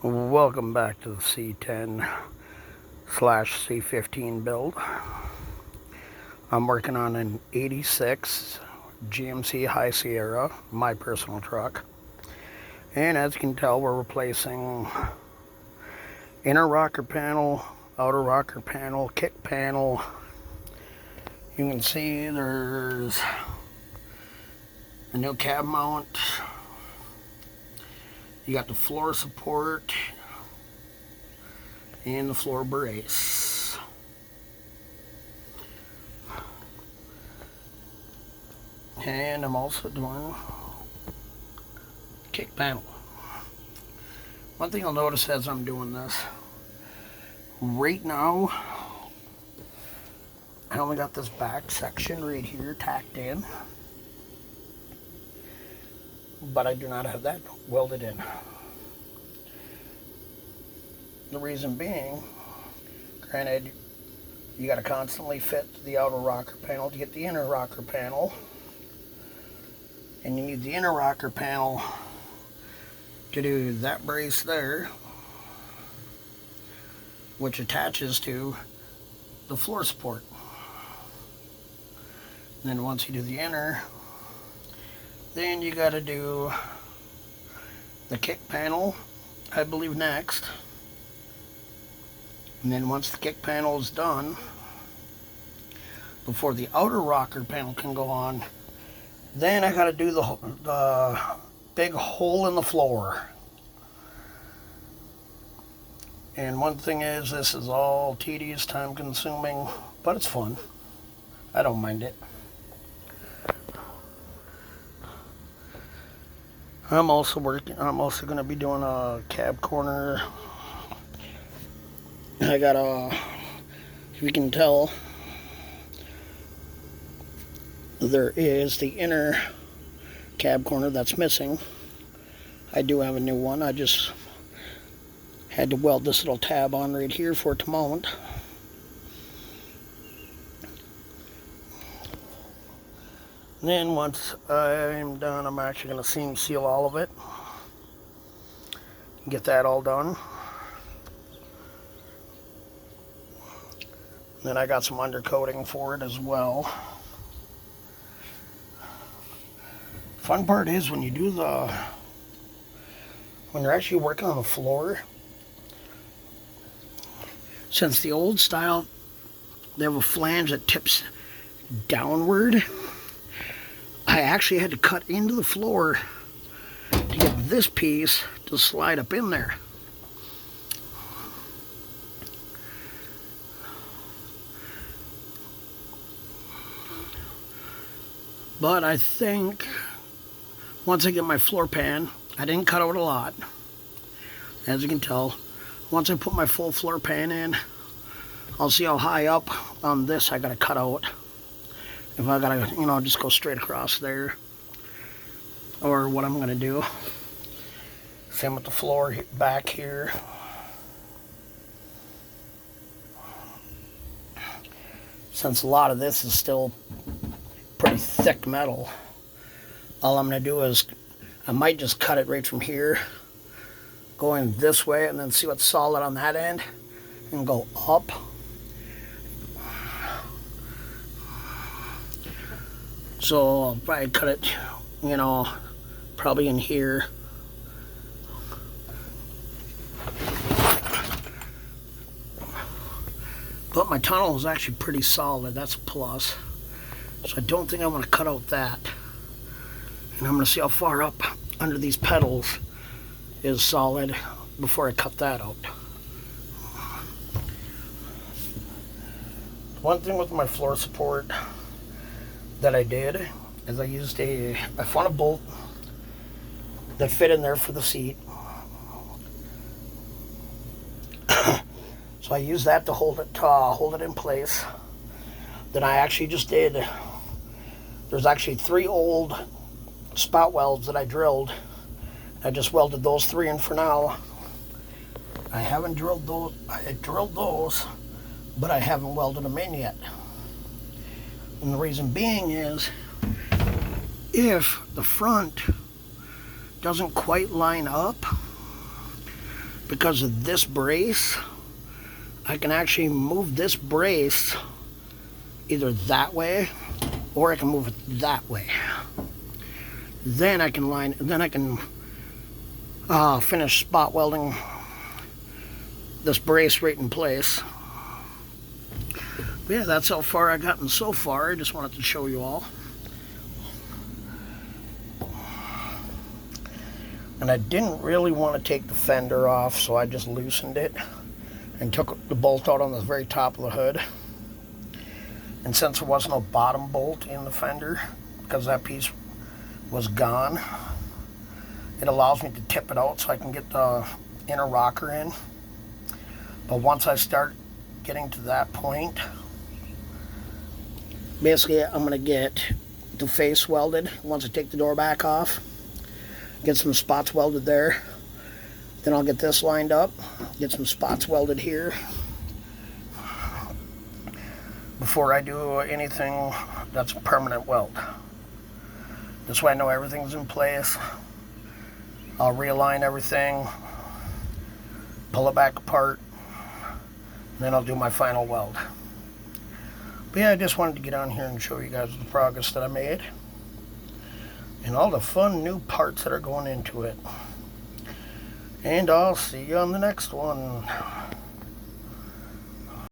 Welcome back to the C10 slash C15 build. I'm working on an 86 GMC High Sierra, my personal truck. And as you can tell, we're replacing inner rocker panel, outer rocker panel, kick panel. You can see there's a new cab mount. You got the floor support and the floor brace. And I'm also doing kick panel. One thing you'll notice as I'm doing this, right now, I only got this back section right here tacked in, but I do not have that welded in. The reason being, granted, you got to constantly fit the outer rocker panel to get the inner rocker panel, and you need the inner rocker panel to do that brace there, which attaches to the floor support. And then once you do the inner, then you got to do the kick panel, I believe, next. And then once the kick panel is done, before the outer rocker panel can go on, then I got to do the big hole in the floor. And one thing is, this is all tedious, time consuming, but it's fun. I don't mind it. I'm also going to be doing a cab corner. I got if you can tell, there is the inner cab corner that's missing. I do have a new one. I just had to weld this little tab on right here for it to mount. And then once I'm done, I'm actually going to seam seal all of it. Get that all done. Then I got some undercoating for it as well. Fun part is when you're actually working on the floor, since the old style, they have a flange that tips downward, I actually had to cut into the floor to get this piece to slide up in there. But I think once I get my floor pan, I didn't cut out a lot. As you can tell, once I put my full floor pan in, I'll see how high up on this I gotta cut out. If I gotta, just go straight across there, or what I'm gonna do. Same with the floor back here. Since a lot of this is still pretty thick metal, all I'm going to do is I might just cut it right from here going this way and then see what's solid on that end and go up. So I'll probably cut it, probably in here. But my tunnel is actually pretty solid. That's a plus. So I don't think I want to cut out that. And I'm going to see how far up under these pedals is solid before I cut that out. One thing with my floor support that I did is I found a bolt that fit in there for the seat. So I used that to hold it in place. Then I actually just there's actually 3 old spout welds that I drilled. I just welded those 3 in for now. I haven't drilled those. I drilled those, but I haven't welded them in yet. And the reason being is, if the front doesn't quite line up, because of this brace, I can actually move this brace either that way or I can move it that way. Then I can finish spot welding this brace right in place. But yeah, that's how far I've gotten so far. I just wanted to show you all. And I didn't really want to take the fender off, so I just loosened it and took the bolt out on the very top of the hood. And since there was no bottom bolt in the fender, because that piece was gone, it allows me to tip it out so I can get the inner rocker in. But once I start getting to that point, basically I'm going to get the face welded once I take the door back off. Get some spots welded there. Then I'll get this lined up, get some spots welded here before I do anything that's a permanent weld. This way I know everything's in place. I'll realign everything, pull it back apart, and then I'll do my final weld. But yeah, I just wanted to get on here and show you guys the progress that I made and all the fun new parts that are going into it. And I'll see you on the next one.